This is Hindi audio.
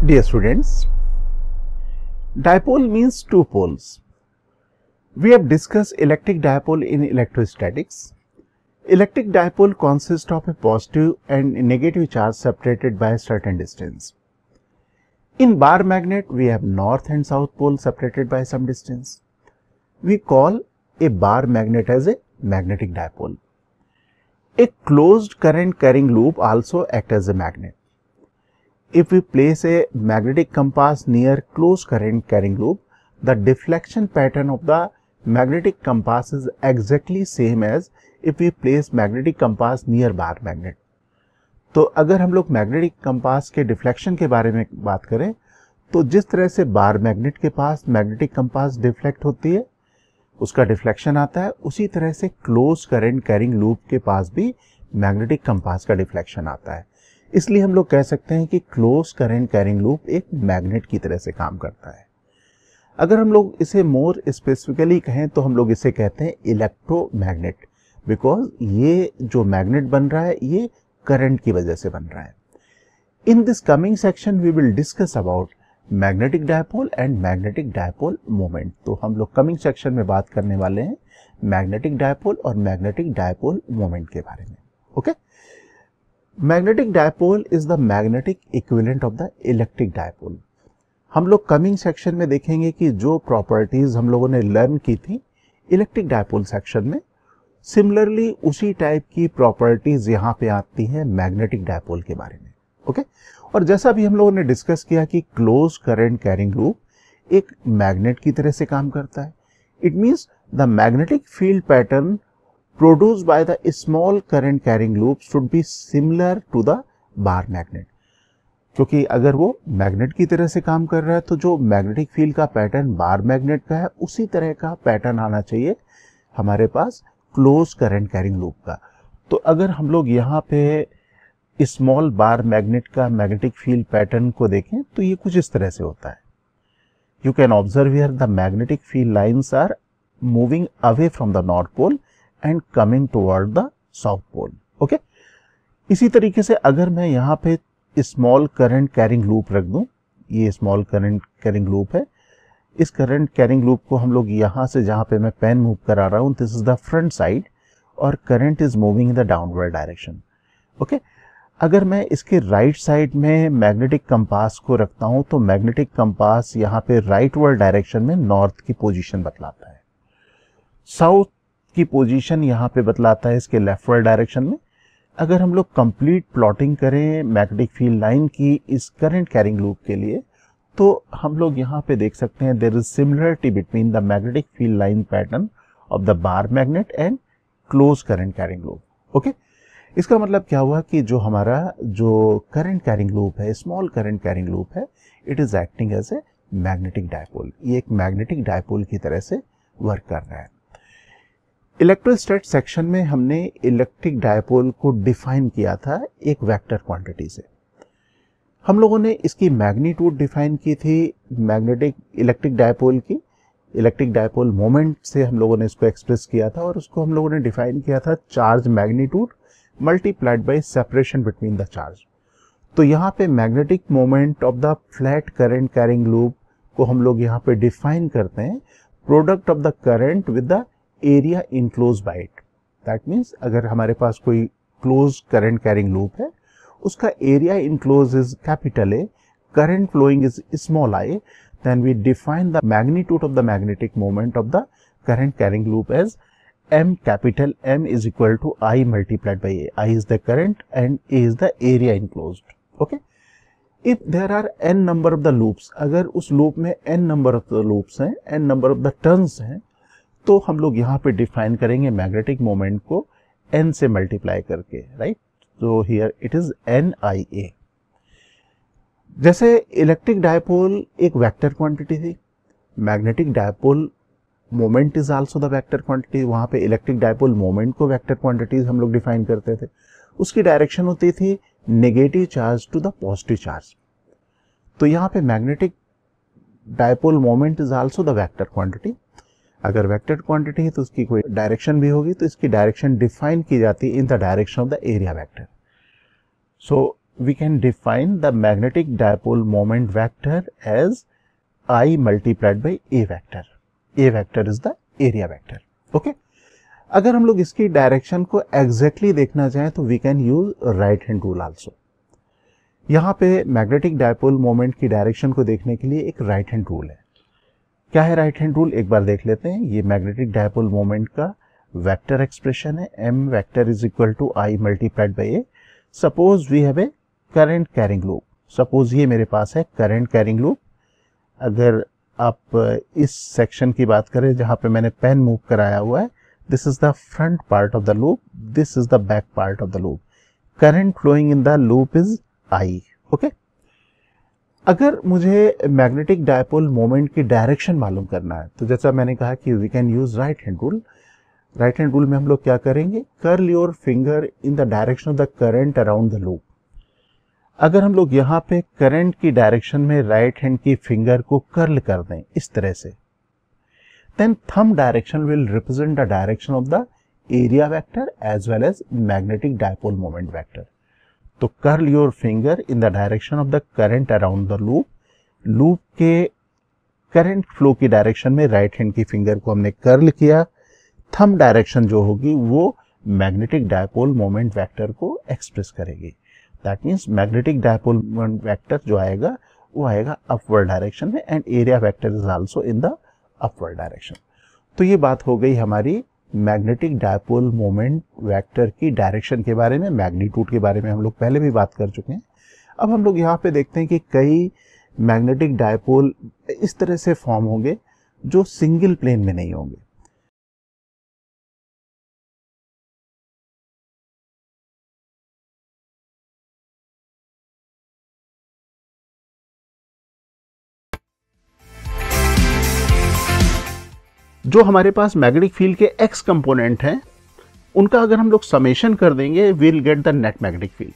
Dear students, dipole means two poles. We have discussed electric dipole in electrostatics. Electric dipole consists of a positive and negative charge separated by a certain distance. In bar magnet, we have north and south pole separated by some distance. We call a bar magnet as a magnetic dipole. A closed current carrying loop also acts as a magnet. If we place a magnetic compass near closed current carrying loop, the deflection pattern of the magnetic compass is exactly same as if we place magnetic compass near bar magnet. तो अगर हम लोग मैग्नेटिक कंपास के डिफ्लेक्शन के बारे में बात करें तो जिस तरह से बार मैग्नेट के पास मैग्नेटिक कंपास डिफ्लेक्ट होती है, उसका डिफ्लेक्शन आता है, उसी तरह से क्लोज करंट कैरिंग लूप के पास भी मैग्नेटिक कंपास का डिफ्लेक्शन आता है. इसलिए हम लोग कह सकते हैं कि क्लोज करंट कैरिंग लूप एक मैग्नेट की तरह से काम करता है. अगर हम लोग इसे मोर स्पेसिफिकली कहें तो हम लोग इसे कहते हैं इलेक्ट्रोमैग्नेट, बिकॉज ये जो मैग्नेट बन रहा है ये करंट की वजह से बन रहा है. In this coming section we will discuss about magnetic dipole and magnetic dipole moment. तो हम लोग कमिंग सेक्शन में बात करने वाले हैं मैग्नेटिक डायपोल और मैग्नेटिक डायपोल मोमेंट के बारे में. Okay, magnetic dipole is the magnetic equivalent of the electric dipole. हम लोग कमिंग सेक्शन में देखेंगे कि जो प्रॉपर्टीज हम लोगों ने लर्न की थी इलेक्ट्रिक डायपोल सेक्शन में, सिमिलरली उसी टाइप की प्रॉपर्टीज यहाँ पे आती हैं मैग्नेटिक डायपोल के बारे में. ओके, और जैसा भी हम लोगों ने डिस्कस किया कि क्लोज करंट कैरिंग लूप एक मैग्नेट की तरह से काम करता है. It means the magnetic field pattern produced by the small current carrying loop should be similar to the bar magnet. क्योंकि अगर वो मैग्नेट की तरह से काम कर रहा है तो जो मैग्नेटिक फील्ड का पैटर्न बार मैग्नेट का है उसी तरह का पैटर्न आना चाहिए हमारे पास क्लोज करंट कैरिंग लूप का. तो अगर हम लोग यहाँ पे स्मॉल बार मैग्नेट का मैग्नेटिक फील्ड पैटर्न को देखें तो ये कुछ इस तरह से होता है. You can observe here the magnetic field lines are moving away from the north pole and coming toward the south pole. Okay, इसी तरीके से अगर मैं यहाँ पे स्मॉल करंट कैरिंग लूप रख दूं, ये स्मॉल करंट कैरिंग लूप है, इस करंट कैरिंग लूप को हम लोग यहाँ से जहाँ पे मैं पेन मूव करा रहा हूँ this is the front side और current is moving in the downward direction. Okay, अगर मैं इसके राइट साइड में मैग्नेटिक कंपास को रखता हूँ तो मैग्नेटिक कंपास यहाँ पे राइटवर्ड डायरेक्शन में नॉर्थ की पोजीशन बतलाता है, साउथ की पोजीशन यहाँ पे बतलाता है इसके लेफ्टवर्ड डायरेक्शन में. अगर हम लोग कंप्लीट प्लॉटिंग करें मैग्नेटिक फील्ड लाइन की इस करंट कैरिंग लूप के लिए तो हम लोग यहाँ पे देख सकते हैं there is similarity between the magnetic field line pattern of the bar magnet and close current carrying loop. Okay, इसका मतलब क्या हुआ कि जो हमारा जो करंट कैरिंग लूप है, स्मॉल करंट कैरिंग लूप है, it is acting as a magnetic dipole. ये एक मैग्नेटिक डायपोल की तरह से वर्क कर रहा है. इलेक्ट्रोस्टैट सेक्शन में हमने इलेक्ट्रिक डायपोल को डिफाइन किया था एक वेक्टर क्वांटिटी से. हम लोगों ने इसकी मैग्नीट्यूड डिफाइन की थी मैग्नेटिक इलेक्ट्रिक डायपोल की. इलेक्ट्रिक डायपोल मोमेंट से हम लोगों ने इसको एक्सप्रेस किया था और उसको हम लोगों ने डिफाइन किया था charge magnitude multiplied by separation between the charge. तो यहाँ पे magnetic moment of the flat current carrying loop को हम लोग यहाँ पे डिफाइन करते हैं product of the current with the area enclose by it. That means अगर हमारे पास कोई क्लोज करंट कैरिंग लूप है उसका area enclose is capital A, current flowing is small I, then we define the magnitude of the magnetic moment of the current carrying loop as m capital M is equal to I multiplied by A. I is the current and A is the area enclosed. Okay. If there are n number of the loops, अगर उस लूप में n number of the loops हैं, n number of the turns हैं, तो हम लोग यहाँ पे डिफाइन करेंगे मैग्नेटिक मोमेंट को n से मल्टीप्लाई करके, राइट. तो हियर इट इज NIA. जैसे इलेक्ट्रिक डायपोल एक वेक्टर क्वांटिटी थी, magnetic dipole moment is also the vector quantity. वहाँ पे इलेक्ट्रिक डायपोल मोमेंट को वेक्टर क्वांटिटीज हम लोग डिफाइन करते थे. उसकी डायरेक्शन होती थी negative charge to the positive charge. तो यहाँ पे magnetic dipole moment is also the vector quantity. अगर वेक्टर क्वांटिटी है तो उसकी कोई डायरेक्शन भी होगी तो इसकी डायरेक्शन डिफाइन की जाती है इन the direction of the area vector. So we can define the magnetic dipole moment vector as I multiplied by A vector. A vector is the area vector. Okay? अगर हम लोग इसकी डायरेक्शन को एग्जैक्टली देखना चाहें तो we can use right hand rule also. यहाँ पे मैग्नेटिक डायपोल मोमेंट की डायरेक्शन को देखने के लिए एक राइट हैंड रूल है. क्या है राइट हैंड रूल, एक बार देख लेते हैं. ये मैग्नेटिक डायपोल मोमेंट का वेक्टर एक्सप्रेशन है. m vector is equal to I multiplied by A. Suppose we have a current carrying loop. Suppose ये मेरे पास है करंट कैरिंग लूप. अगर आप इस सेक्शन की बात करें जहां पे मैंने पेन मूव कराया हुआ है, this is the front part of the loop, this is the back part of the loop. Current flowing in the loop is I. Okay. अगर मुझे मैग्नेटिक डायपोल मोमेंट की डायरेक्शन मालूम करना है तो जैसा मैंने कहा कि we can use right hand rule. Right hand rule में हम लोग क्या करेंगे, curl your finger in the direction of the current around the loop. अगर हम लोग यहाँ पे करंट की डायरेक्शन में राइट हैंड की फिंगर को कर्ल कर दें इस तरह से, then thumb direction will represent the direction of the area vector as well as magnetic dipole moment vector. तो curl your finger in the direction of the current around the loop. Loop के करंट फ्लो की डायरेक्शन में राइट हैंड की फिंगर को हमने कर्ल किया. थंब डायरेक्शन जो होगी वो मैग्नेटिक डायपोल मोमेंट वेक्टर को एक्सप्रेस करेगी. That means magnetic dipole moment vector जो आएगा वो आएगा अपवर्ड डायरेक्शन में and area vector is also in the upward direction. तो ये बात हो गई हमारी मैग्नेटिक डायपोल मोमेंट वेक्टर की डायरेक्शन के बारे में. मैग्नीट्यूड के बारे में हम लोग पहले भी बात कर चुके हैं. अब हम लोग यहाँ पे देखते हैं कि कई मैग्नेटिक डायपोल इस तरह से फॉर्म होंगे जो सिंगल प्लेन में नहीं होंगे. जो हमारे पास मैग्नेटिक फील्ड के एक्स कंपोनेंट हैं उनका अगर हम लोग समेशन कर देंगे, we will get the net magnetic field.